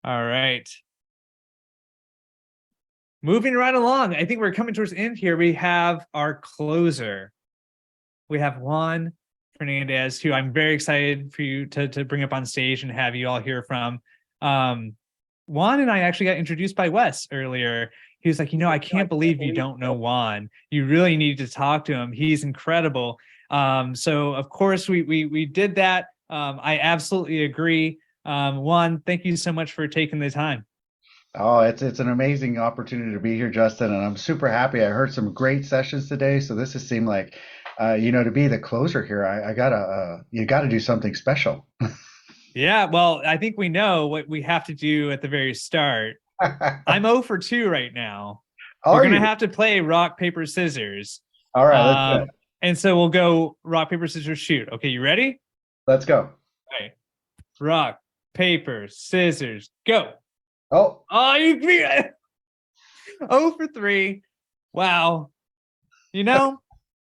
All right. Moving right along. I think we're coming towards the end here. We have our closer. We have Juan Fernandez, who I'm very excited for you to bring up on stage and have you all hear from. Juan and I actually got introduced by Wes earlier. He was like, I can't believe you don't know Juan. You really need to talk to him. He's incredible. So of course we did that. I absolutely agree. Juan, thank you so much for taking the time. Oh, it's an amazing opportunity to be here, Justin, and I'm super happy. I heard some great sessions today, so this has seemed like, to be the closer here, I gotta, you gotta do something special. Yeah, well, I think we know what we have to do at the very start. I'm 0 for 2 right now. We're Are gonna you? have to play rock, paper, scissors. All right, let's do it. And so we'll go rock, paper, scissors, shoot. Okay, you ready? Let's go. All right. Rock, paper, scissors, go. Oh, Oh, you beat it. 0 for 3. Wow. You know,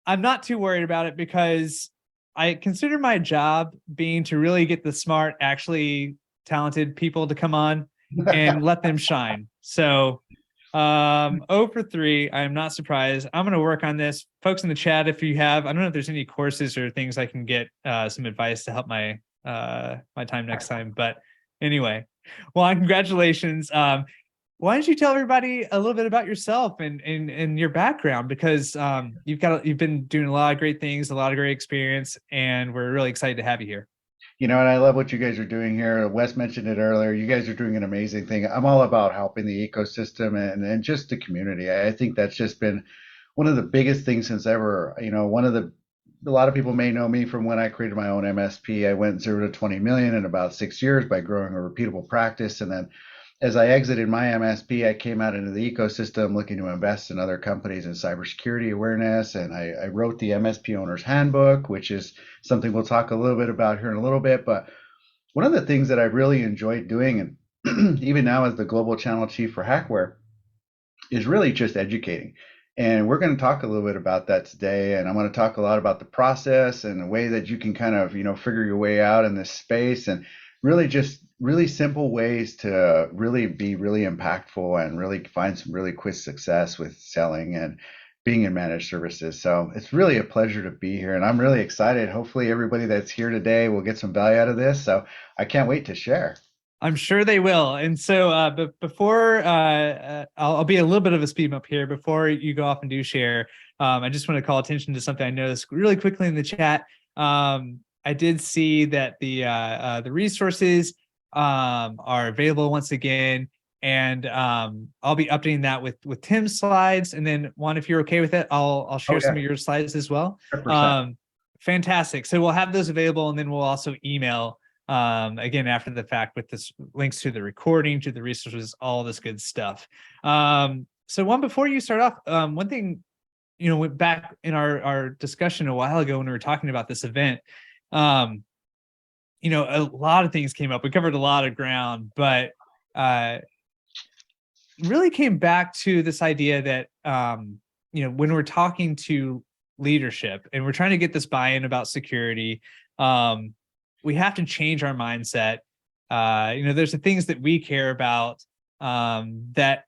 I'm not too worried about it because I consider my job being to really get the smart, actually talented people to come on and let them shine. So 0 for 3. I am not surprised. I'm going to work on this. Folks in the chat, if you have, I don't know if there's any courses or things I can get some advice to help my my time next time. But anyway, well, congratulations. Why don't you tell everybody a little bit about yourself and your background? Because you've been doing a lot of great things, a lot of great experience, and we're really excited to have you here. and I love what you guys are doing here. Wes mentioned it earlier. You guys are doing an amazing thing. I'm all about helping the ecosystem and just the community. I think that's just been one of the biggest things since ever. A lot of people may know me from when I created my own MSP. I went 0 to 20 million in about 6 years by growing a repeatable practice. And then as I exited my MSP, I came out into the ecosystem looking to invest in other companies in cybersecurity awareness. And I wrote the MSP Owners Handbook, which is something we'll talk a little bit about here in a little bit. But one of the things that I really enjoyed doing, and even now as the global channel chief for Hackware, is really just educating. And we're going to talk a little bit about that today. And I'm going to talk a lot about the process and the way that you can kind of, figure your way out in this space, and really just really simple ways to really be really impactful and really find some really quick success with selling and being in managed services. So it's really a pleasure to be here. And I'm really excited. Hopefully everybody that's here today will get some value out of this. So I can't wait to share. I'm sure they will. And so, but before I'll be a little bit of a speed bump here. Before you go off and do share, I just want to call attention to something I noticed really quickly in the chat. I did see that the resources are available once again, and I'll be updating that with Tim's slides. And then Juan, if you're okay with it, I'll Oh share yeah, some of your slides as well. 100%. Fantastic. So we'll have those available, and then we'll also email again after the fact with this links to the recording, to the resources, all this good stuff. So Juan, before you start off, one thing, back in our discussion a while ago when we were talking about this event, a lot of things came up. We covered a lot of ground, but really came back to this idea that when we're talking to leadership and we're trying to get this buy-in about security, we have to change our mindset. There's the things that we care about that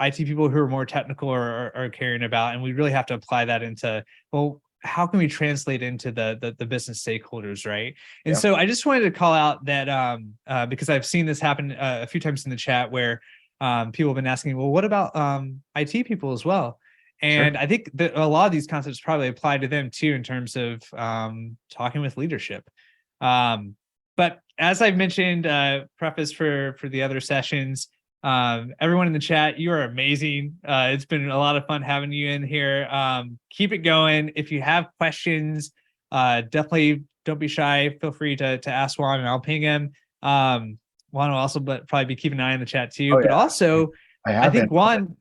IT people who are more technical are caring about, and we really have to apply that into, well, how can we translate into the business stakeholders, right? And Yeah. so I just wanted to call out that because I've seen this happen a few times in the chat where people have been asking, well, what about IT people as well? Sure. And I think that a lot of these concepts probably apply to them too in terms of talking with leadership. But as I've mentioned, preface for the other sessions, everyone in the chat, you are amazing. It's been a lot of fun having you in here. Keep it going. If you have questions, definitely don't be shy. Feel free to ask Juan, and I'll ping him. Juan will also probably be keeping an eye on the chat too. Oh But yeah, also, I I have been. think Juan,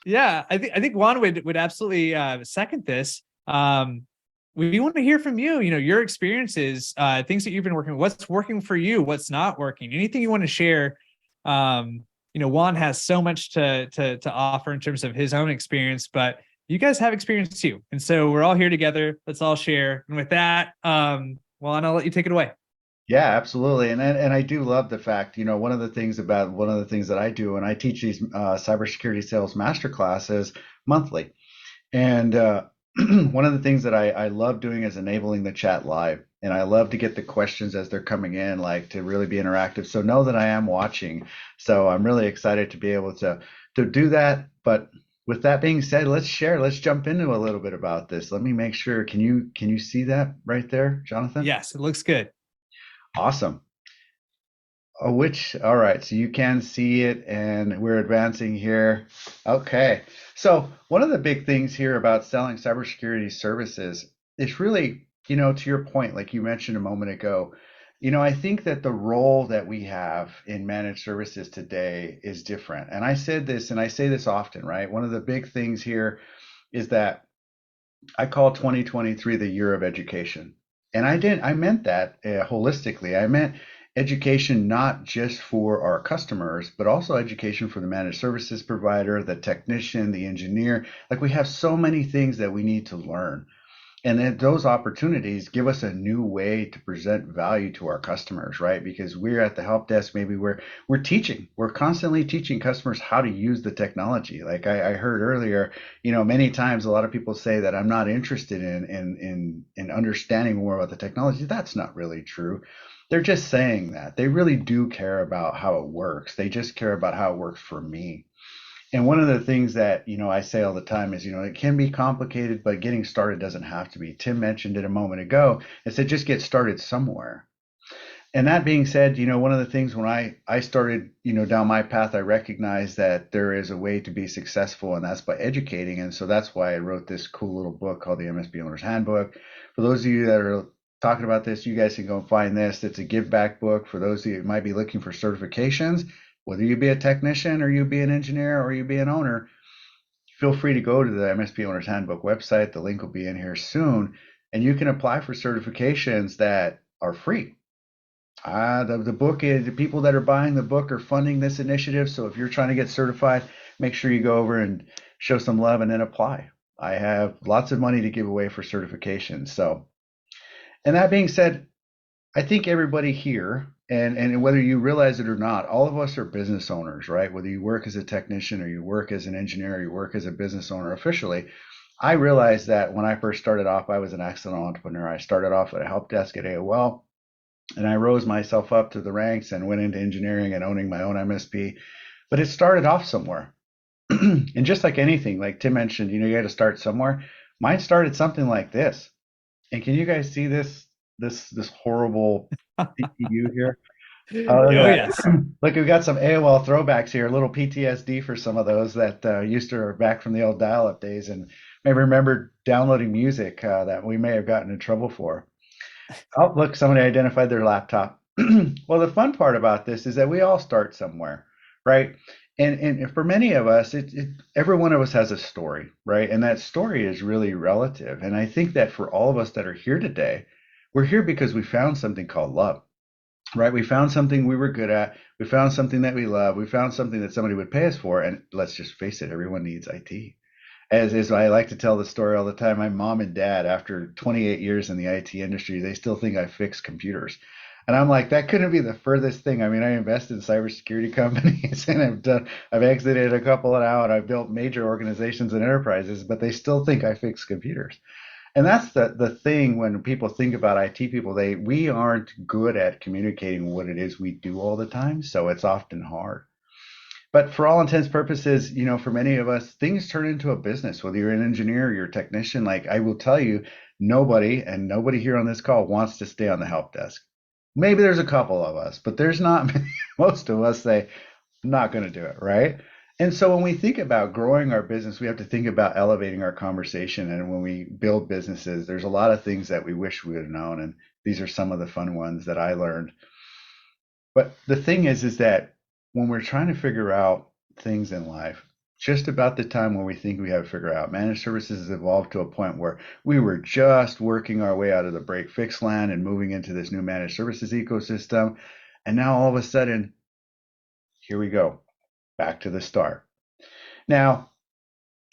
yeah, I think Juan would absolutely second this. We want to hear from you. Your experiences, things that you've been working with. What's working for you? What's not working? Anything you want to share. Juan has so much to offer in terms of his own experience, but you guys have experience too, and so we're all here together. Let's all share. And with that, Juan, I'll let you take it away. Yeah, absolutely. And I do love the fact, one of the things that I do, and I teach these cybersecurity sales master classes monthly. And one of the things that I love doing is enabling the chat live. And I love to get the questions as they're coming in, like to really be interactive. So know that I am watching. So I'm really excited to be able to do that. But with that being said, let's jump into a little bit about this. Let me make sure. Can you see that right there, Jonathan? Yes, it looks good. Awesome. All right, so you can see it and we're advancing here. Okay. So one of the big things here about selling cybersecurity services is really, to your point, like you mentioned a moment ago, I think that the role that we have in managed services today is different. And I said this and I say this often, right? One of the big things here is that I call 2023 the year of education. And I meant that holistically. I meant education not just for our customers, but also education for the managed services provider, the technician, the engineer. Like we have so many things that we need to learn. And then those opportunities give us a new way to present value to our customers, right? Because we're at the help desk, maybe we're constantly teaching customers how to use the technology. Like I heard earlier, many times a lot of people say that I'm not interested in understanding more about the technology. That's not really true. They're just saying that. They really do care about how it works. They just care about how it works for me. And one of the things that, I say all the time is, it can be complicated, but getting started doesn't have to be. Tim mentioned it a moment ago. It said just get started somewhere. And that being said, one of the things when I started, down my path, I recognized that there is a way to be successful, and that's by educating. And so that's why I wrote this cool little book called the MSP Owners Handbook. For those of you that are talking about this, you guys can go and find this. It's a give back book for those of you who might be looking for certifications, whether you be a technician or you be an engineer or you be an owner. Feel free to go to the MSP Owners Handbook website. The link will be in here soon, and you can apply for certifications that are free. The book is the people that are buying the book are funding this initiative. So if you're trying to get certified, make sure you go over and show some love and then apply. I have lots of money to give away for certifications. So, and that being said, I think everybody here, and whether you realize it or not, all of us are business owners, right? Whether you work as a technician or you work as an engineer or you work as a business owner officially. I realized that when I first started off, I was an accidental entrepreneur. I started off at a help desk at AOL, and I rose myself up to the ranks and went into engineering and owning my own MSP. But it started off somewhere. And just like anything, like Tim mentioned, you got to start somewhere. Mine started something like this. And can you guys see this horrible CPU here? Oh, look Oh, at yes. that. Look, we've got some AOL throwbacks here, a little PTSD for some of those that used to are back from the old dial-up days and maybe remember downloading music that we may have gotten in trouble for. Oh, look, somebody identified their laptop. Well, the fun part about this is that we all start somewhere, right? And for many of us, every one of us has a story, right? And that story is really relative. And I think that for all of us that are here today, we're here because we found something called love, right? We found something we were good at. We found something that we love. We found something that somebody would pay us for. And let's just face it, everyone needs IT. As I like to tell the story all the time, my mom and dad, after 28 years in the IT industry, they still think I fix computers. And I'm like, that couldn't be the furthest thing. I mean, I invest in cybersecurity companies and I've exited a couple now and I've built major organizations and enterprises, but they still think I fix computers. And that's the thing when people think about IT people, we aren't good at communicating what it is we do all the time, so it's often hard. But for all intents and purposes, for many of us, things turn into a business, whether you're an engineer or you're a technician. Like I will tell you, nobody here on this call wants to stay on the help desk. Maybe there's a couple of us, but there's not many. Most of us say, I'm not going to do it, right? And so when we think about growing our business, we have to think about elevating our conversation. And when we build businesses, there's a lot of things that we wish we would have known. And these are some of the fun ones that I learned. But the thing is that when we're trying to figure out things in life, just about the time when we think we have to figure out, managed services has evolved to a point where we were just working our way out of the break fix land and moving into this new managed services ecosystem. And now all of a sudden, here we go, back to the start. Now,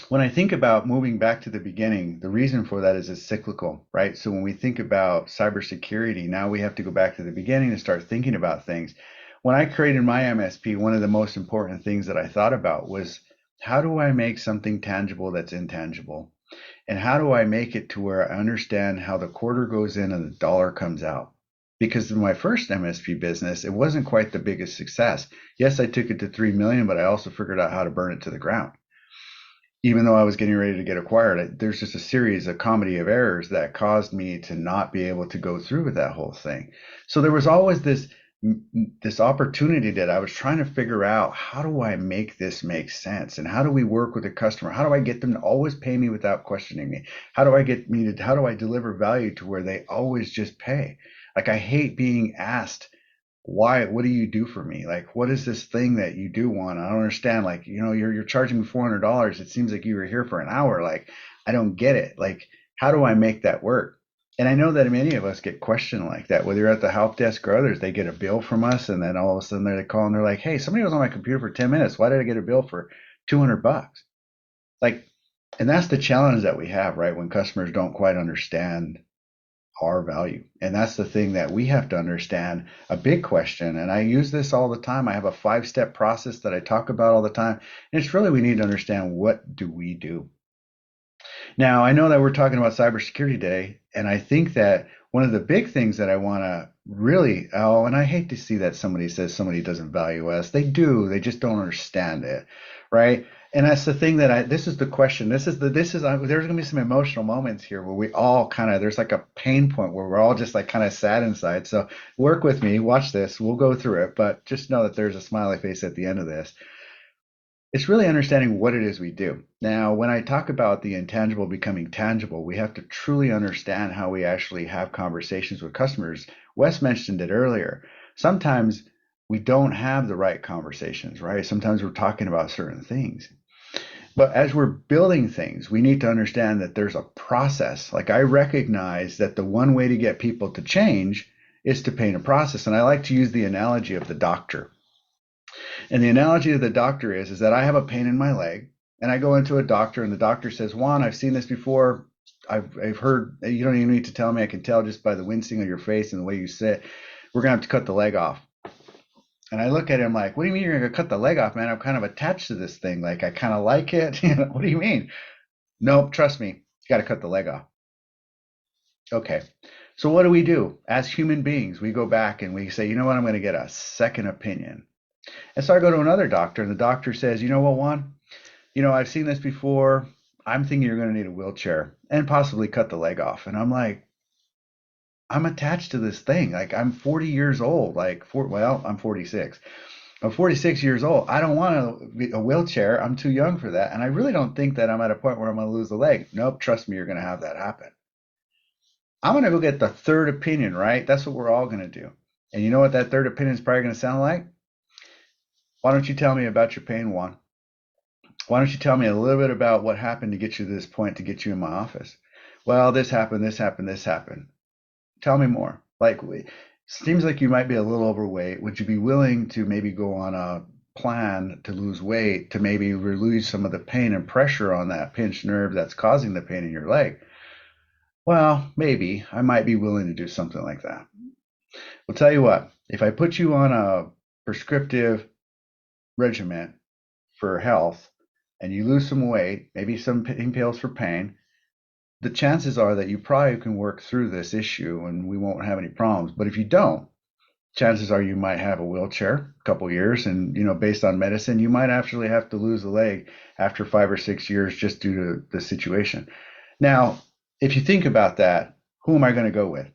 when I think about moving back to the beginning, the reason for that is it's cyclical, right? So when we think about cybersecurity, now we have to go back to the beginning and start thinking about things. When I created my MSP, one of the most important things that I thought about was how do I make something tangible that's intangible? And how do I make it to where I understand how the quarter goes in and the dollar comes out? Because in my first MSP business, it wasn't quite the biggest success. Yes, I took it to 3 million, but I also figured out how to burn it to the ground. Even though I was getting ready to get acquired, there's just a series, a comedy of errors that caused me to not be able to go through with that whole thing. So there was always this opportunity that I was trying to figure out, how do I make this make sense? And how do we work with the customer? How do I get them to always pay me without questioning me? How do I deliver value to where they always just pay? Like, I hate being asked, why, what do you do for me? Like, what is this thing that you do want? I don't understand. Like, you're charging me $400. It seems like you were here for an hour. Like, I don't get it. Like, how do I make that work? And I know that many of us get questioned like that, whether you're at the help desk or others. They get a bill from us, and then all of a sudden they call and they're like, "Hey, somebody was on my computer for 10 minutes. Why did I get a bill for $200?" Like, and that's the challenge that we have, right? When customers don't quite understand our value. And that's the thing that we have to understand. A big question, and I use this all the time. I have a 5-step process that I talk about all the time. And it's really, we need to understand, what do we do? Now, I know that we're talking about cybersecurity today, and I think that one of the big things that I want to really, oh, and I hate to see that somebody says somebody doesn't value us. They do. They just don't understand it, right? And that's the thing that this is the question. There's going to be some emotional moments here where we all kind of, there's like a pain point where we're all just like kind of sad inside. So work with me, watch this. We'll go through it, but just know that there's a smiley face at the end of this. It's really understanding what it is we do. Now, when I talk about the intangible becoming tangible, we have to truly understand how we actually have conversations with customers. Wes mentioned it earlier. Sometimes we don't have the right conversations, right? Sometimes we're talking about certain things. But as we're building things, we need to understand that there's a process. Like, I recognize that the one way to get people to change is to paint a process. And I like to use the analogy of the doctor. And the analogy of the doctor is that I have a pain in my leg, and I go into a doctor, and the doctor says, "Juan, I've seen this before. I've heard, you don't even need to tell me. I can tell just by the wincing of your face and the way you sit. We're gonna have to cut the leg off." And I look at him like, "What do you mean you're gonna cut the leg off, man? I'm kind of attached to this thing. Like, I kind of like it. What do you mean?" "Nope, trust me. You got to cut the leg off." Okay. So what do? As human beings, we go back and we say, "You know what? I'm going to get a second opinion." And so I go to another doctor, and the doctor says, "You know what, Juan? I've seen this before. I'm thinking you're going to need a wheelchair and possibly cut the leg off." And I'm like, I'm attached to this thing. Like, I'm 40 years old. Well, I'm 46. I'm 46 years old. I don't want a wheelchair. I'm too young for that. And I really don't think that I'm at a point where I'm going to lose the leg. Nope, trust me, you're going to have that happen. I'm going to go get the third opinion, right? That's what we're all going to do. And you know what that third opinion is probably going to sound like? "Why don't you tell me about your pain, Juan? Why don't you tell me a little bit about what happened to get you to this point, to get you in my office?" "Well, this happened, this happened, this happened." "Tell me more. Like, seems like you might be a little overweight. Would you be willing to maybe go on a plan to lose weight, to maybe relieve some of the pain and pressure on that pinched nerve that's causing the pain in your leg?" "Well, maybe. I might be willing to do something like that." Well, tell you what, if I put you on a prescriptive regimen for health and you lose some weight, maybe some pain pills for pain, the chances are that you probably can work through this issue and we won't have any problems. But if you don't, chances are you might have a wheelchair a couple years, and based on medicine, you might actually have to lose a leg after 5 or 6 years just due to the situation. Now, if you think about that, who am I going to go with?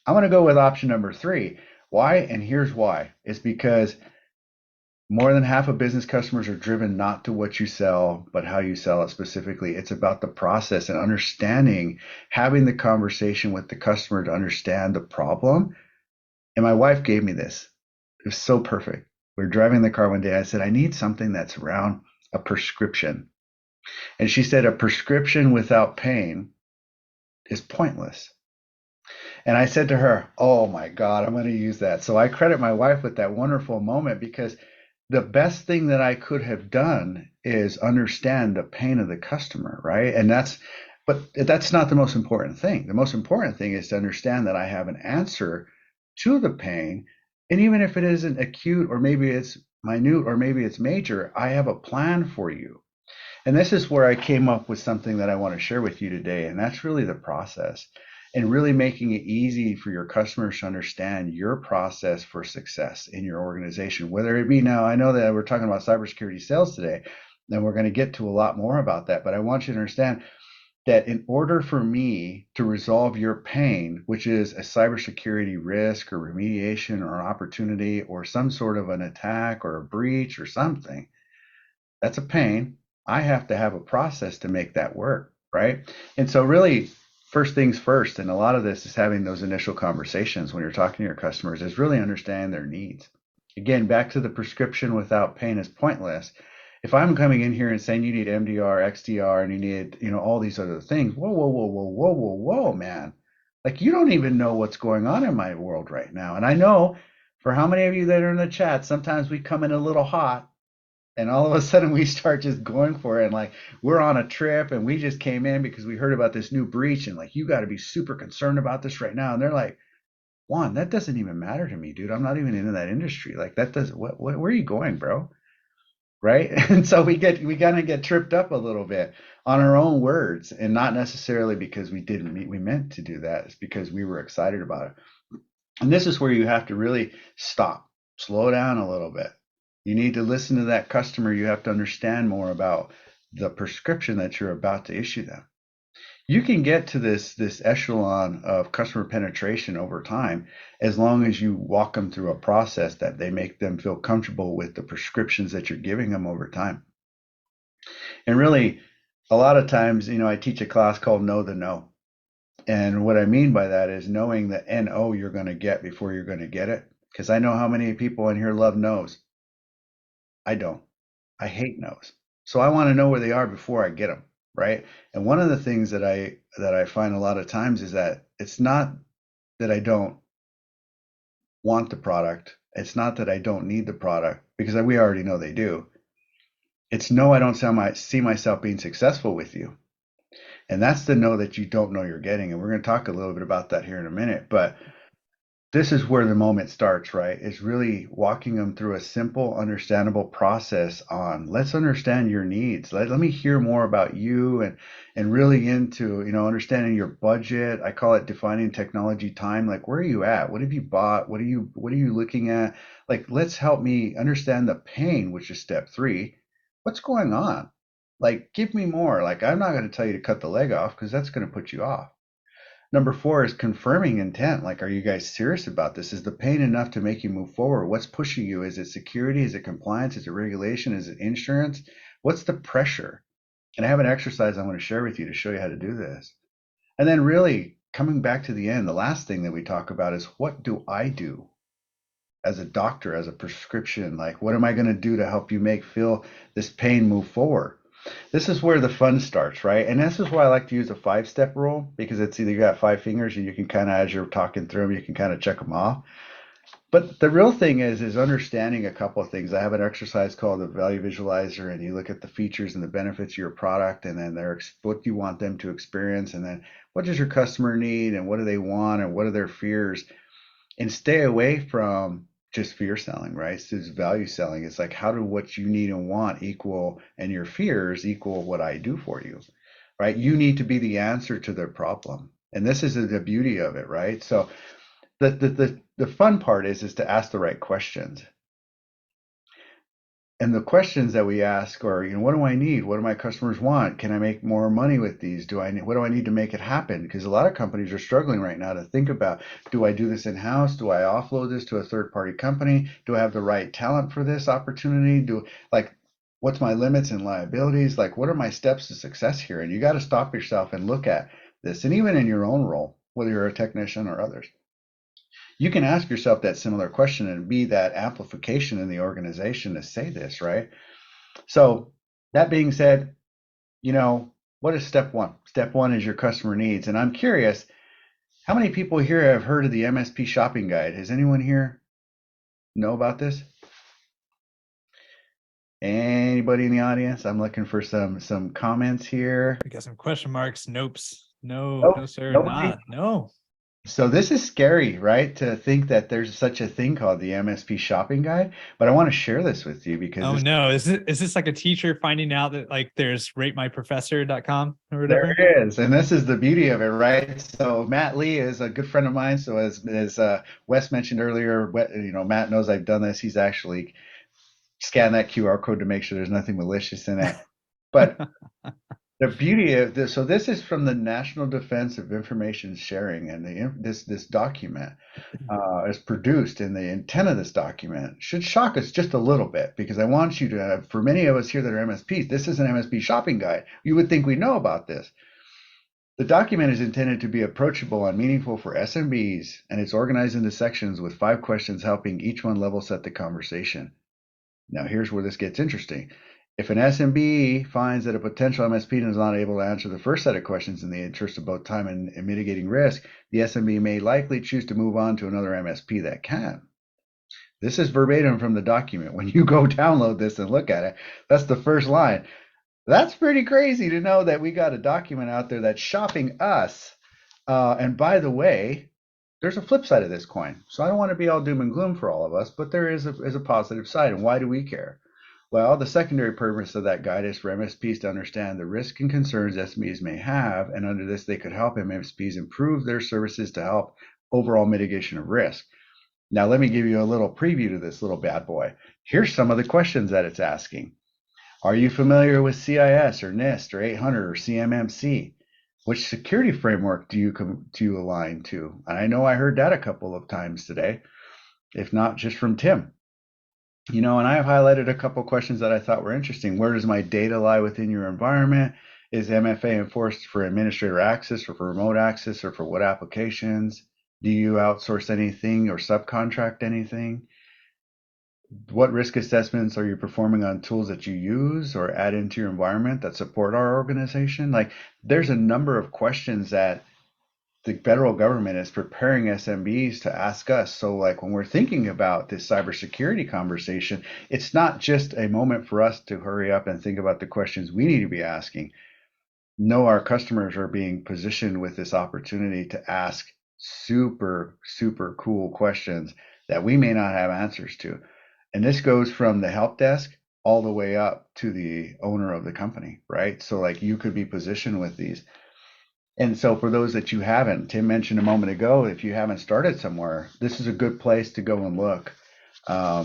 I'm going to go with option number 3. Why? And here's why. It's because more than half of business customers are driven not to what you sell, but how you sell it specifically. It's about the process and understanding, having the conversation with the customer to understand the problem. And my wife gave me this. It was so perfect. We were driving in the car one day. I said, "I need something that's around a prescription." And she said, "A prescription without pain is pointless." And I said to her, "Oh my God, I'm going to use that." So I credit my wife with that wonderful moment, because the best thing that I could have done is understand the pain of the customer, right? But that's not the most important thing. The most important thing is to understand that I have an answer to the pain. And even if it isn't acute, or maybe it's minute, or maybe it's major, I have a plan for you. And this is where I came up with something that I want to share with you today. And that's really the process, and really making it easy for your customers to understand your process for success in your organization. Whether it be, now, I know that we're talking about cybersecurity sales today, and we're going to get to a lot more about that. But I want you to understand that in order for me to resolve your pain, which is a cybersecurity risk or remediation or opportunity or some sort of an attack or a breach or something, that's a pain. I have to have a process to make that work, right? And so, really, first things first, and a lot of this is having those initial conversations when you're talking to your customers, is really understand their needs. Again, back to the prescription without pain is pointless. If I'm coming in here and saying you need MDR, XDR, and you need, all these other things, whoa, whoa, whoa, whoa, whoa, whoa, whoa, man. Like, you don't even know what's going on in my world right now. And I know, for how many of you that are in the chat, sometimes we come in a little hot, and all of a sudden we start just going for it, and like, we're on a trip and we just came in because we heard about this new breach, and like, you got to be super concerned about this right now. And they're like, Juan, that doesn't even matter to me, dude. I'm not even into that industry. Like, that does what where are you going, bro? Right? And so we kind of get tripped up a little bit on our own words, and not necessarily because we meant to do that. It's because we were excited about it. And this is where you have to really stop, slow down a little bit. You need to listen to that customer. You have to understand more about the prescription that you're about to issue them. You can get to this echelon of customer penetration over time, as long as you walk them through a process that they make them feel comfortable with the prescriptions that you're giving them over time. And really, a lot of times, I teach a class called Know the No. And what I mean by that is knowing the NO you're going to get before you're going to get it. Because I know how many people in here love no's. I don't. I hate no's. So I want to know where they are before I get them, right? And one of the things that I find a lot of times is that it's not that I don't want the product. It's not that I don't need the product, because we already know they do. It's no, I don't see myself being successful with you. And that's the no that you don't know you're getting. And we're going to talk a little bit about that here in a minute. But this is where the moment starts, right? It's really walking them through a simple, understandable process on, let's understand your needs. Let me hear more about you, and really into, understanding your budget. I call it defining technology time. Like, where are you at? What have you bought? What are you looking at? Like, let's help me understand the pain, which is step 3. What's going on? Like, give me more. Like, I'm not going to tell you to cut the leg off, because that's going to put you off. Number 4 is confirming intent. Like, are you guys serious about this? Is the pain enough to make you move forward? What's pushing you? Is it security? Is it compliance? Is it regulation? Is it insurance? What's the pressure? And I have an exercise I want to share with you to show you how to do this. And then, really coming back to the end, the last thing that we talk about is, what do I do as a doctor, as a prescription? Like, what am I going to do to help you feel this pain move forward? This is where the fun starts, right? And this is why I like to use a 5-step rule, because it's either you got 5 fingers and you can kind of, as you're talking through them, you can kind of check them off. But the real thing is understanding a couple of things. I have an exercise called the value visualizer, and you look at the features and the benefits of your product, and then what you want them to experience, and then what does your customer need, and what do they want, and what are their fears, and stay away from just fear selling, right? So it's value selling. It's like, how do what you need and want equal, and your fears equal what I do for you, right? You need to be the answer to their problem. And this is the beauty of it, right? So the fun part is to ask the right questions. And the questions that we ask are, what do I need? What do my customers want? Can I make more money with these? What do I need to make it happen? Because a lot of companies are struggling right now to think about, do I do this in-house? Do I offload this to a third-party company? Do I have the right talent for this opportunity? What's my limits and liabilities? Like, what are my steps to success here? And you got to stop yourself and look at this. And even in your own role, whether you're a technician or others, you can ask yourself that similar question and be that amplification in the organization to say this, right? So that being said, what is step 1? Step 1 is your customer needs. And I'm curious, how many people here have heard of the MSP Shopping Guide? Has anyone here know about this? Anybody in the audience? I'm looking for some comments here. We got some question marks. Nopes. No, Nope, no, sir, nobody. not. No. So this is scary, right? To think that there's such a thing called the MSP Shopping Guide, but I want to share this with you because Oh this no. Is this like a teacher finding out that like there's ratemyprofessor.com or there whatever? is, and this is the beauty of it, right? So Matt Lee is a good friend of mine. So as Wes mentioned earlier, Matt knows I've done this. He's actually scanned that QR code to make sure there's nothing malicious in it. But the beauty of this, so this is from the National Defense of Information Sharing, and this document is produced, and the intent of this document should shock us just a little bit because I want you to, for many of us here that are MSPs, this is an MSP shopping guide. You would think we know about this. The document is intended to be approachable and meaningful for SMBs, and it's organized into sections with 5 questions helping each one level set the conversation. Now, here's where this gets interesting. If an SMB finds that a potential MSP is not able to answer the first set of questions in the interest of both time and mitigating risk, the SMB may likely choose to move on to another MSP that can. This is verbatim from the document. When you go download this and look at it, that's the first line. That's pretty crazy to know that we got a document out there that's shopping us. And by the way, there's a flip side of this coin. So I don't want to be all doom and gloom for all of us, but there is a positive side. And why do we care? Well, the secondary purpose of that guide is for MSPs to understand the risks and concerns SMEs may have, and under this, they could help MSPs improve their services to help overall mitigation of risk. Now, let me give you a little preview to this little bad boy. Here's some of the questions that it's asking. Are you familiar with CIS or NIST or 800 or CMMC? Which security framework do you align to? And I know I heard that a couple of times today, if not just from Tim. And I have highlighted a couple questions that I thought were interesting. Where does my data lie within your environment? Is MFA enforced for administrator access or for remote access or for what applications? Do you outsource anything or subcontract anything? What risk assessments are you performing on tools that you use or add into your environment that support our organization? Like, there's a number of questions that the federal government is preparing SMBs to ask us. So, like, when we're thinking about this cybersecurity conversation, it's not just a moment for us to hurry up and think about the questions we need to be asking. No, our customers are being positioned with this opportunity to ask super, super cool questions that we may not have answers to. And this goes from the help desk all the way up to the owner of the company, right? So, like, you could be positioned with these. And so for those that you haven't, Tim mentioned a moment ago, if you haven't started somewhere, this is a good place to go and look. I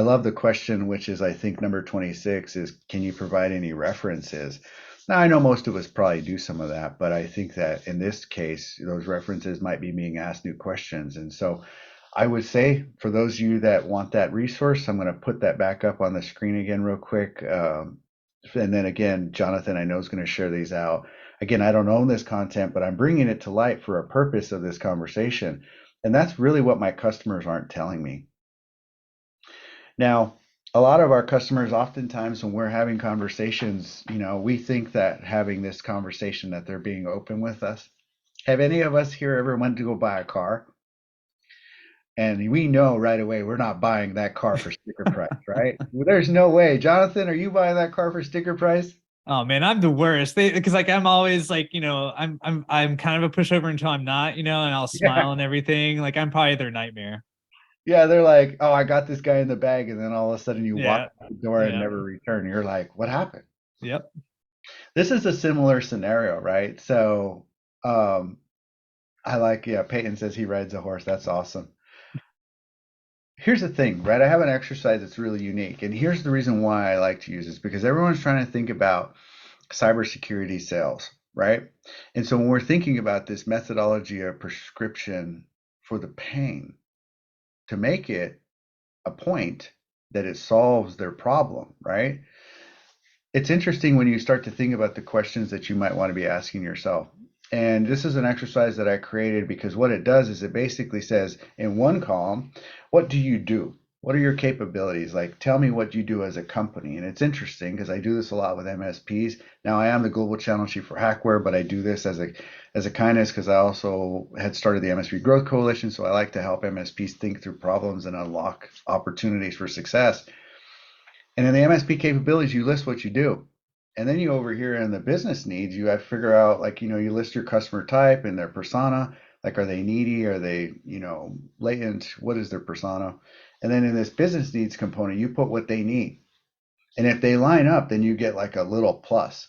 love the question, which is, I think, number 26 is, can you provide any references? Now, I know most of us probably do some of that, but I think that in this case, those references might be being asked new questions. And so I would say for those of you that want that resource, I'm going to put that back up on the screen again real quick. And then again, Jonathan, I know is going to share these out. Again, I don't own this content, but I'm bringing it to light for a purpose of this conversation. And that's really what my customers aren't telling me. Now, a lot of our customers, oftentimes when we're having conversations, we think that having this conversation that they're being open with us. Have any of us here ever went to go buy a car? And we know right away we're not buying that car for sticker price, right? There's no way. Jonathan, are you buying that car for sticker price? Oh man, I'm the worst. Because like I'm always like, I'm kind of a pushover until I'm not, and I'll Yeah. smile and everything. Like I'm probably their nightmare. Yeah, they're like, oh, I got this guy in the bag. And then all of a sudden you walk Yeah. out the door and Yeah. never return. You're like, what happened? Yep. This is a similar scenario, right? So I like, yeah, Peyton says he rides a horse. That's awesome. Here's the thing, right? I have an exercise that's really unique. And here's the reason why I like to use this because everyone's trying to think about cybersecurity sales, right? And so when we're thinking about this methodology of prescription for the pain, to make it a point that it solves their problem, right? It's interesting when you start to think about the questions that you might want to be asking yourself. And this is an exercise that I created because what it does is it basically says in one column, what do you do? What are your capabilities? Like, tell me what you do as a company. And it's interesting because I do this a lot with MSPs. Now, I am the global channel chief for Hackware, but I do this as a kindness because I also had started the MSP Growth Coalition. So I like to help MSPs think through problems and unlock opportunities for success. And in the MSP capabilities, you list what you do. And then you over here in the business needs, you have to figure out, like, you list your customer type and their persona. Like, are they needy? Are they, latent? What is their persona? And then in this business needs component, you put what they need. And if they line up, then you get like a little plus.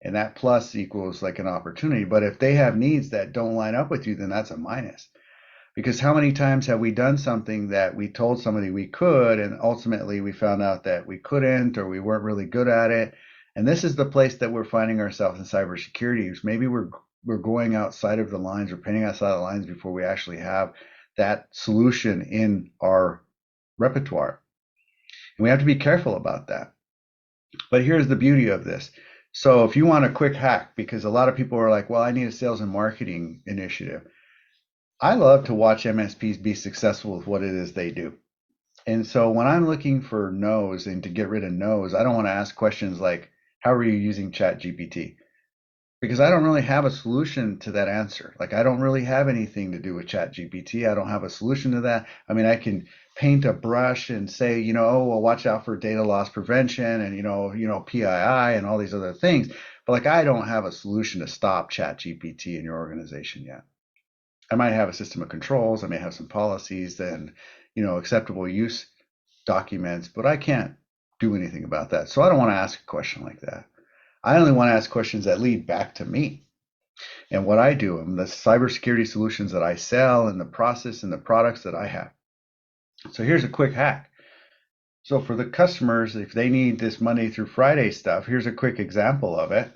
And that plus equals like an opportunity. But if they have needs that don't line up with you, then that's a minus. Because how many times have we done something that we told somebody we could, and ultimately we found out that we couldn't, or we weren't really good at it? And this is the place that we're finding ourselves in cybersecurity. Is maybe we're going outside of the lines or painting outside the lines before we actually have that solution in our repertoire. And we have to be careful about that. But here's the beauty of this. So if you want a quick hack, because a lot of people are like, well, I need a sales and marketing initiative. I love to watch MSPs be successful with what it is they do. And so when I'm looking for no's and to get rid of no's, I don't want to ask questions like, how are you using ChatGPT? Because I don't really have a solution to that answer. Like, I don't really have anything to do with ChatGPT. I don't have a solution to that. I mean, I can paint a brush and say, oh, well, watch out for data loss prevention and, PII and all these other things. But like, I don't have a solution to stop ChatGPT in your organization yet. I might have a system of controls. I may have some policies and, acceptable use documents, but I can't do anything about that. So I don't want to ask a question like that. I only want to ask questions that lead back to me and what I do and the cybersecurity solutions that I sell and the process and the products that I have. So here's a quick hack. So for the customers, if they need this Monday through Friday stuff, here's a quick example of it.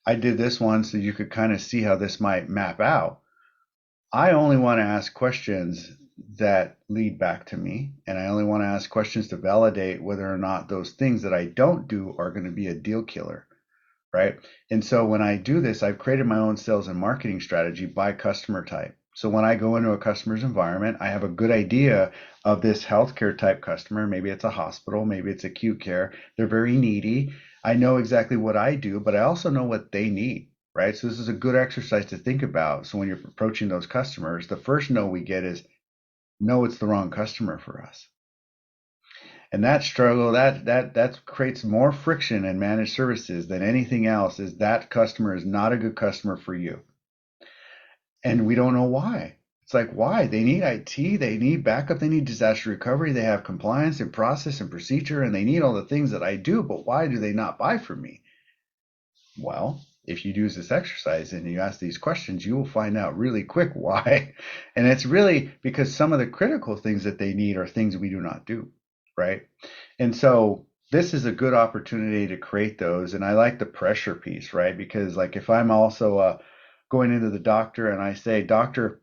I did this one so you could kind of see how this might map out. I only want to ask questions that lead back to me, and I only want to ask questions to validate whether or not those things that I don't do are going to be a deal killer, right? And so when I do this, I've created my own sales and marketing strategy by customer type. So when I go into a customer's environment, I have a good idea of this healthcare type customer. Maybe it's a hospital, maybe it's acute care. They're very needy. I know exactly what I do, but I also know what they need. Right. So this is a good exercise to think about. So when you're approaching those customers, the first no we get is, no, it's the wrong customer for us. And that struggle, that creates more friction in managed services than anything else, is that customer is not a good customer for you. And we don't know why. It's like, why? They need IT, they need backup, they need disaster recovery, they have compliance and process and procedure, and they need all the things that I do, but why do they not buy from me? Well, if you use this exercise and you ask these questions, you will find out really quick why. And it's really because some of the critical things that they need are things we do not do, right? And so this is a good opportunity to create those. And I like the pressure piece, right? Because like if I'm also going into the doctor and I say, doctor,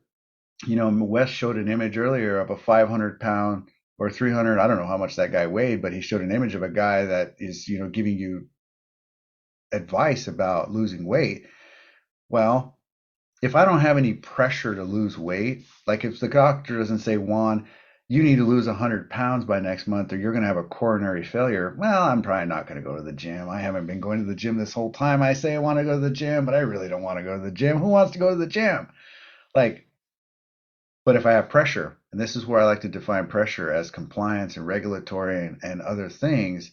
Wes showed an image earlier of a 500-pound or 300, I don't know how much that guy weighed, but he showed an image of a guy that is, giving you advice about losing weight. Well, if I don't have any pressure to lose weight, like if the doctor doesn't say, Juan, you need to lose 100 pounds by next month or you're going to have a coronary failure, well, I'm probably not going to go to the gym. I haven't been going to the gym this whole time. I say I want to go to the gym, but I really don't want to go to the gym. Who wants to go to the gym? Like, but if I have pressure, and this is where I like to define pressure as compliance and regulatory and other things,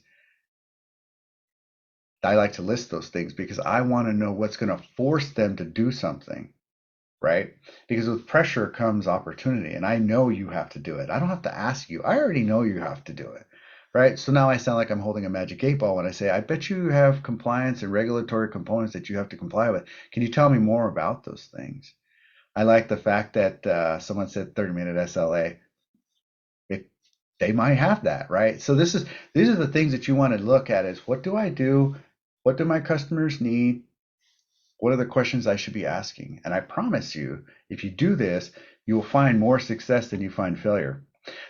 I like to list those things because I want to know what's going to force them to do something, right? Because with pressure comes opportunity, and I know you have to do it. I don't have to ask you. I already know you have to do it, right? So now I sound like I'm holding a magic 8 ball when I say, I bet you have compliance and regulatory components that you have to comply with. Can you tell me more about those things? I like the fact that someone said 30-minute SLA. They might have that, right? So these are the things that you want to look at is, what do I do? What do my customers need? What are the questions I should be asking? And I promise you, if you do this, you will find more success than you find failure.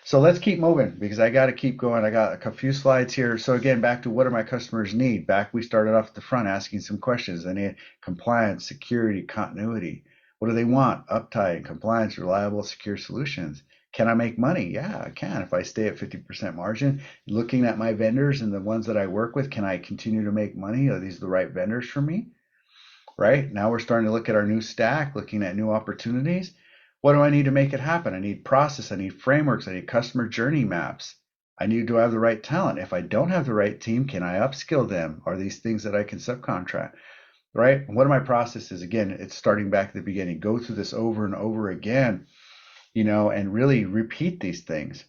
So let's keep moving because I got to keep going. I got a few slides here. So again, back to what do my customers need? Back, we started off at the front asking some questions. They need compliance, security, continuity. What do they want? Uptime, compliance, reliable, secure solutions. Can I make money? Yeah, I can. If I stay at 50% margin, looking at my vendors and the ones that I work with, can I continue to make money? Are these the right vendors for me? Right? Now we're starting to look at our new stack, looking at new opportunities. What do I need to make it happen? I need process, I need frameworks, I need customer journey maps. Do I have the right talent? If I don't have the right team, can I upskill them? Are these things that I can subcontract? Right? One of my processes, again, it's starting back at the beginning, go through this over and over again, and really repeat these things.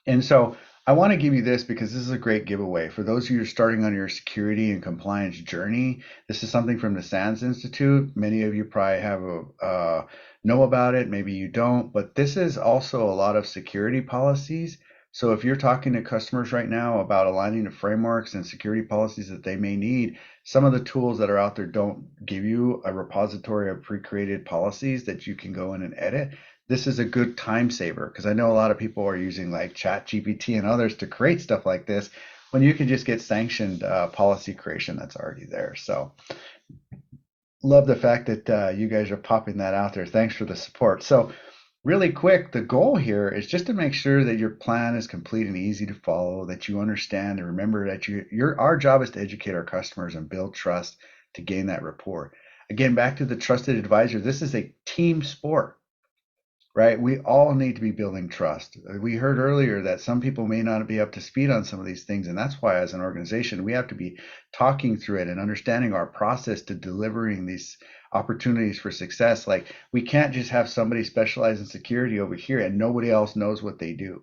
And so I want to give you this because this is a great giveaway. For those of you who are starting on your security and compliance journey, this is something from the SANS Institute. Many of you probably have know about it, maybe you don't, but this is also a lot of security policies. So if you're talking to customers right now about aligning the frameworks and security policies that they may need, some of the tools that are out there don't give you a repository of pre-created policies that you can go in and edit. This is a good time saver because I know a lot of people are using like Chat GPT and others to create stuff like this when you can just get sanctioned policy creation that's already there. So love the fact that you guys are popping that out there. Thanks for the support. So really quick, the goal here is just to make sure that your plan is complete and easy to follow, that you understand and remember that our job is to educate our customers and build trust to gain that rapport. Again, back to the trusted advisor, this is a team sport, right? We all need to be building trust. We heard earlier that some people may not be up to speed on some of these things. And that's why, as an organization, we have to be talking through it and understanding our process to delivering these opportunities for success. Like, we can't just have somebody specialize in security over here and nobody else knows what they do.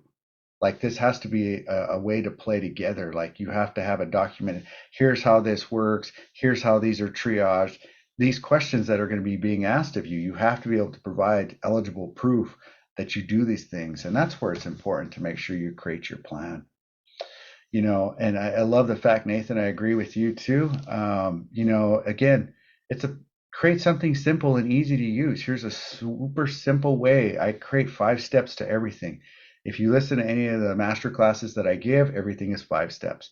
Like, this has to be a way to play together. Like, you have to have a document. Here's how this works. Here's how these are triaged. These questions that are going to be being asked of you, you have to be able to provide eligible proof that you do these things. And that's where it's important to make sure you create your plan. And I love the fact, Nathan, I agree with you too. Again, create something simple and easy to use. Here's a super simple way. I create 5 steps to everything. If you listen to any of the master classes that I give, everything is 5 steps,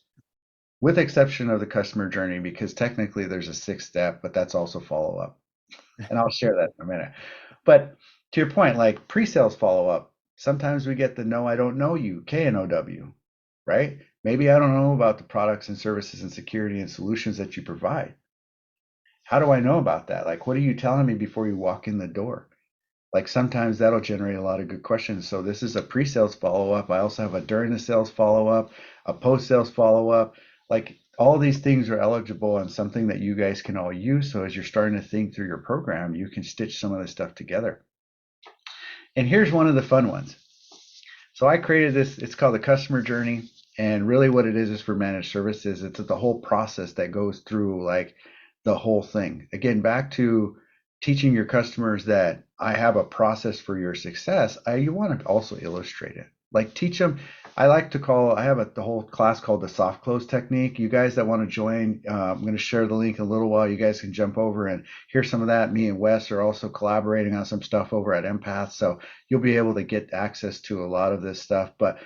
with exception of the customer journey, because technically there's a 6th step, but that's also follow up. And I'll share that in a minute. But to your point, like pre-sales follow up, sometimes we get the no, I don't know you, KNOW, right? Maybe I don't know about the products and services and security and solutions that you provide. How do I know about that? Like, what are you telling me before you walk in the door? Like, sometimes that'll generate a lot of good questions. So this is a pre-sales follow-up. I also have a during the sales follow-up, a post-sales follow-up. Like, all these things are eligible and something that you guys can all use. So as you're starting to think through your program, you can stitch some of this stuff together. And here's one of the fun ones. So I created this, it's called the customer journey. And really what it is for managed services. It's the whole process that goes through, like, the whole thing. Again, back to teaching your customers that I have a process for your success. You want to also illustrate it. Like, teach them. I have the whole class called the soft close technique. You guys that want to join, I'm going to share the link in a little while. You guys can jump over and hear some of that. Me and Wes are also collaborating on some stuff over at Empath. So you'll be able to get access to a lot of this stuff. But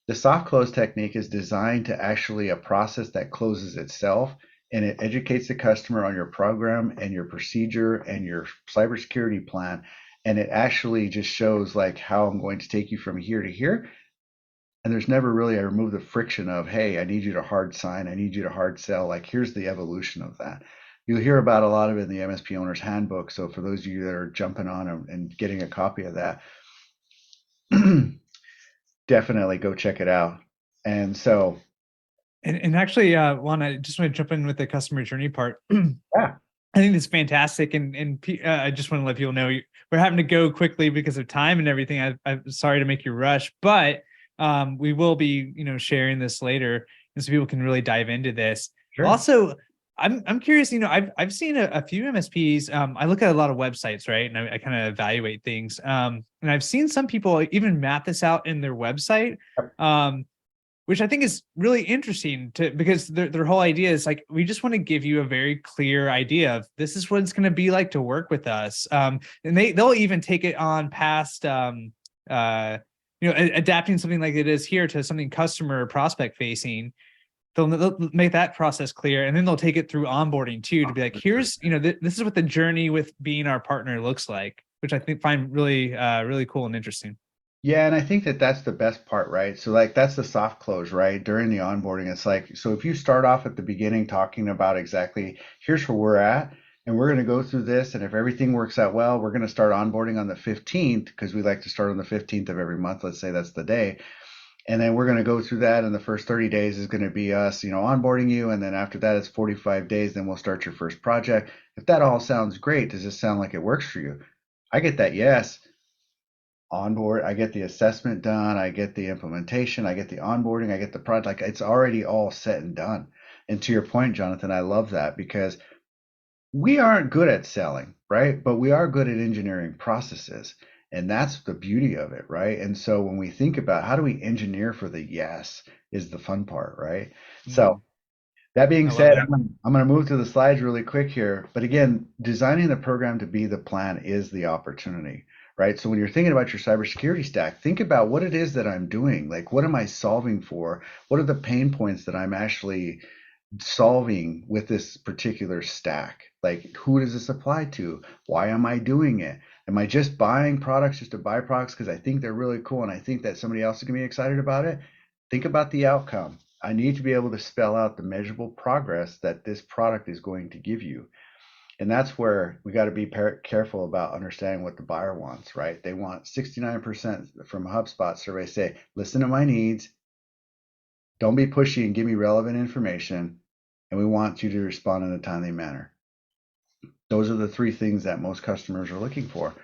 the soft close technique is designed to actually a process that closes itself, and it educates the customer on your program and your procedure and your cybersecurity plan. And it actually just shows like how I'm going to take you from here to here. And there's never really, I remove the friction of, hey, I need you to hard sign, I need you to hard sell. Like, here's the evolution of that. You'll hear about a lot of it in the MSP Owners Handbook. So for those of you that are jumping on and getting a copy of that, definitely go check it out. And so, And actually, Juan, I just want to jump in with the customer journey part. yeah, I think it's fantastic, and I just want to let people know we're having to go quickly because of time and everything. I'm sorry to make you rush, but we will be, sharing this later, and so people can really dive into this. sure. Also, I'm curious. I've seen a few MSPs. I look at a lot of websites, right, and I kind of evaluate things. And I've seen some people even map this out in their website. Which I think is really interesting because their whole idea is like, we just want to give you a very clear idea of this is what it's going to be like to work with us. And they'll even take it on past, adapting something like it is here to something customer or prospect facing. They'll make that process clear, and then they'll take it through onboarding too, to be like, here's, this is what the journey with being our partner looks like, which I find really, really cool and interesting. Yeah, and I think that that's the best part, right? So like that's the soft close, right? During the onboarding, it's like, so if you start off at the beginning talking about exactly here's where we're at, and we're going to go through this, and if everything works out well, we're going to start onboarding on the 15th because we like to start on the 15th of every month. Let's say that's the day. And then we're going to go through that. And the first 30 days is going to be us, onboarding you. And then after that, it's 45 days. Then we'll start your first project. If that all sounds great, does this sound like it works for you? I get that. Yes. Onboard, I get the assessment done. I get the implementation. I get the onboarding. I get the project. Like it's already all set and done. And to your point, Jonathan, I love that because we aren't good at selling, right? But we are good at engineering processes. And that's the beauty of it, right? And so when we think about how do we engineer for the yes is the fun part, right? So Mhm. that being I love said, it. I'm going to move through the slides really quick here. But again, designing the program to be the plan is the opportunity, right? So when you're thinking about your cybersecurity stack, think about what it is that I'm doing. Like, what am I solving for? What are the pain points that I'm actually solving with this particular stack? Like, who does this apply to? Why am I doing it? Am I just buying products just to buy products because I think they're really cool and I think that somebody else is going to be excited about it? Think about the outcome. I need to be able to spell out the measurable progress that this product is going to give you. And that's where we got to be careful about understanding what the buyer wants, right? They want 69% from a HubSpot survey say, listen to my needs, don't be pushy and give me relevant information, and we want you to respond in a timely manner. Those are the three things that most customers are looking for.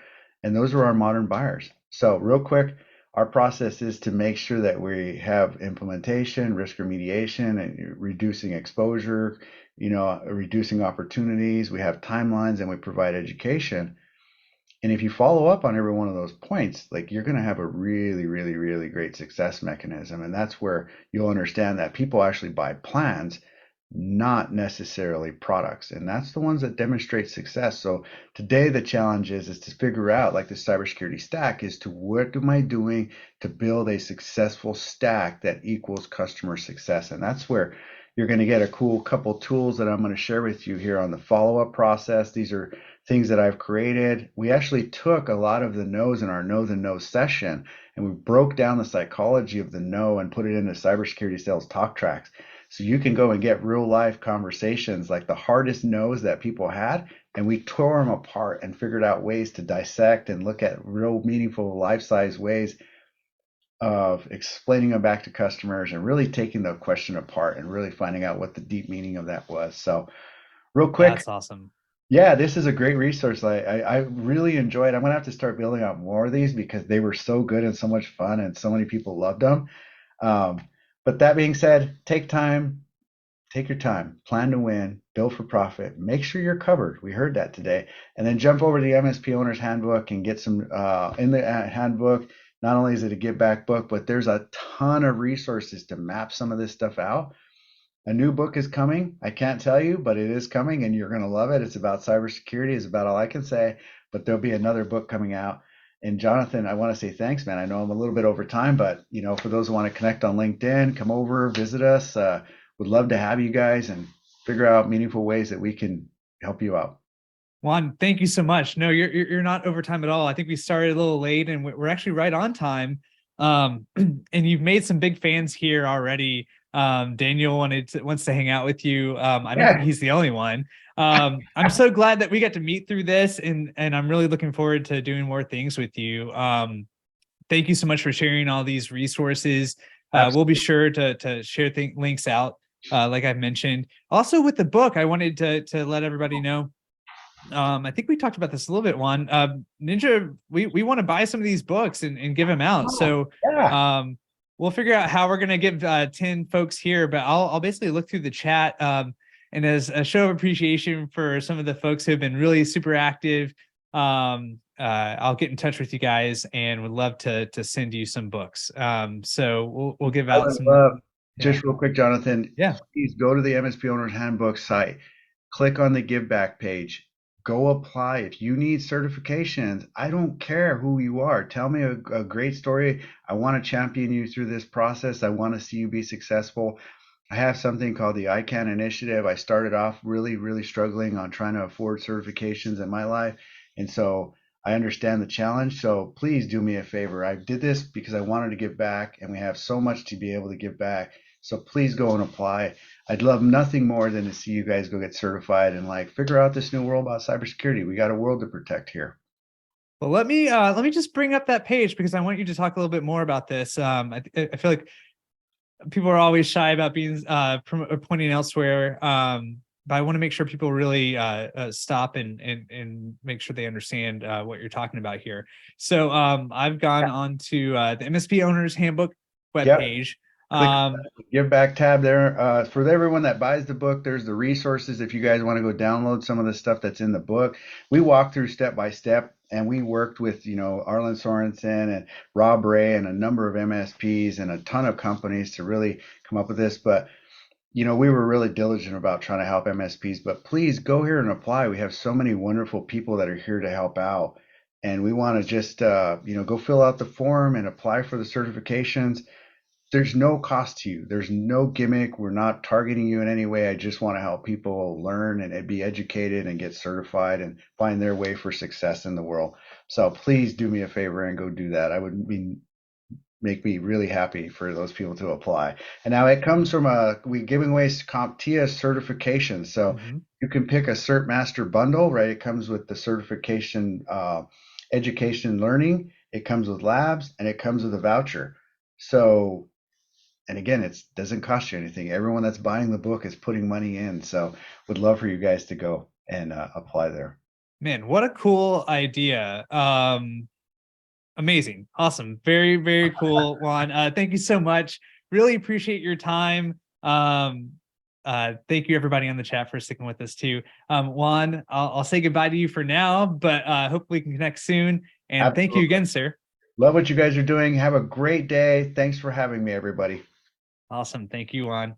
And those are our modern buyers. So, real quick, our process is to make sure that we have implementation, risk remediation, and reducing exposure, reducing opportunities. We have timelines and we provide education. And if you follow up on every one of those points, like you're going to have a really, really, really great success mechanism. And that's where you'll understand that people actually buy plans, not necessarily products. And that's the ones that demonstrate success. So today the challenge is to figure out, like the cybersecurity stack, is to what am I doing to build a successful stack that equals customer success. And that's where you're going to get a cool couple tools that I'm going to share with you here on the follow-up process. These are things that I've created. We actually took a lot of the no's in our know the no session and we broke down the psychology of the no and put it into cybersecurity sales talk tracks. So you can go and get real life conversations like the hardest no's that people had, and we tore them apart and figured out ways to dissect and look at real meaningful life size ways of explaining them back to customers and really taking the question apart and really finding out what the deep meaning of that was. So real quick, That's awesome. yeah, this is a great resource. I really enjoyed. I'm gonna have to start building out more of these because they were so good and so much fun, and so many people loved them. Um, but that being said, take time, take your time, plan to win, build for profit, make sure you're covered. We heard that today, and then jump over to the MSP Owners Handbook and get some in the handbook. Not only is it a give back book, but there's a ton of resources to map some of this stuff out. A new book is coming. I can't tell you, but it is coming and you're going to love it. It's about cybersecurity, is about all I can say, but there'll be another book coming out. And Jonathan, I want to say thanks, man. I know I'm a little bit over time, but for those who want to connect on LinkedIn, come over, visit us. Would love to have you guys and figure out meaningful ways that we can help you out. Juan, thank you so much. No, you're not over time at all. I think we started a little late and we're actually right on time. And you've made some big fans here already. Daniel wants to hang out with you. I don't think Yeah, he's the only one. I'm so glad that we got to meet through this, and I'm really looking forward to doing more things with you. Thank you so much for sharing all these resources. We'll be absolutely. sure to share links out, like I've mentioned. Also, with the book, I wanted to let everybody know. I think we talked about this a little bit, Juan. Ninja, we want to buy some of these books and give them out. Oh, So yeah. we'll figure out how we're gonna give 10 folks here, but I'll basically look through the chat. And as a show of appreciation for some of the folks who have been really super active, I'll get in touch with you guys and would love to send you some books. So we'll give I out would some. love, Yeah. just real quick, Jonathan, Yeah. please go to the MSP Owners Handbook site, click on the Give Back page, go apply. If you need certifications, I don't care who you are. Tell me a great story. I want to champion you through this process. I want to see you be successful. I have something called the ICANN initiative. I started off really, really struggling on trying to afford certifications in my life. And so I understand the challenge. So please do me a favor. I did this because I wanted to give back, and we have so much to be able to give back. So please go and apply. I'd love nothing more than to see you guys go get certified and like figure out this new world about cybersecurity. We got a world to protect here. Well, let me just bring up that page because I want you to talk a little bit more about this. I feel like people are always shy about being pointing elsewhere. But I want to make sure people really stop and make sure they understand what you're talking about here. So I've gone on to the MSP Owners Handbook Yep. webpage. Click the give back tab there. For everyone that buys the book, there's the resources. If you guys want to go download some of the stuff that's in the book, we walk through step by step, and we worked with, Arlen Sorensen and Rob Ray and a number of MSPs and a ton of companies to really come up with this. But we were really diligent about trying to help MSPs, but please go here and apply. We have so many wonderful people that are here to help out. And we want to just, go fill out the form and apply for the certifications. There's no cost to you. There's no gimmick. We're not targeting you in any way. I just want to help people learn and be educated and get certified and find their way for success in the world. So please do me a favor and go do that. I would make me really happy for those people to apply. And now it comes from we giving away CompTIA certifications. So you can pick a Cert Master bundle, right? It comes with the certification, education and learning. It comes with labs, and it comes with a voucher. So, and again, it doesn't cost you anything. Everyone that's buying the book is putting money in. So would love for you guys to go and apply there. Man, what a cool idea. Amazing. Awesome. Very, very cool, Juan. Thank you so much. Really appreciate your time. Thank you everybody on the chat for sticking with us too. Juan, I'll say goodbye to you for now, but hopefully we can connect soon. And Absolutely. Thank you again, sir. Love what you guys are doing. Have a great day. Thanks for having me, everybody. Awesome. Thank you, Juan.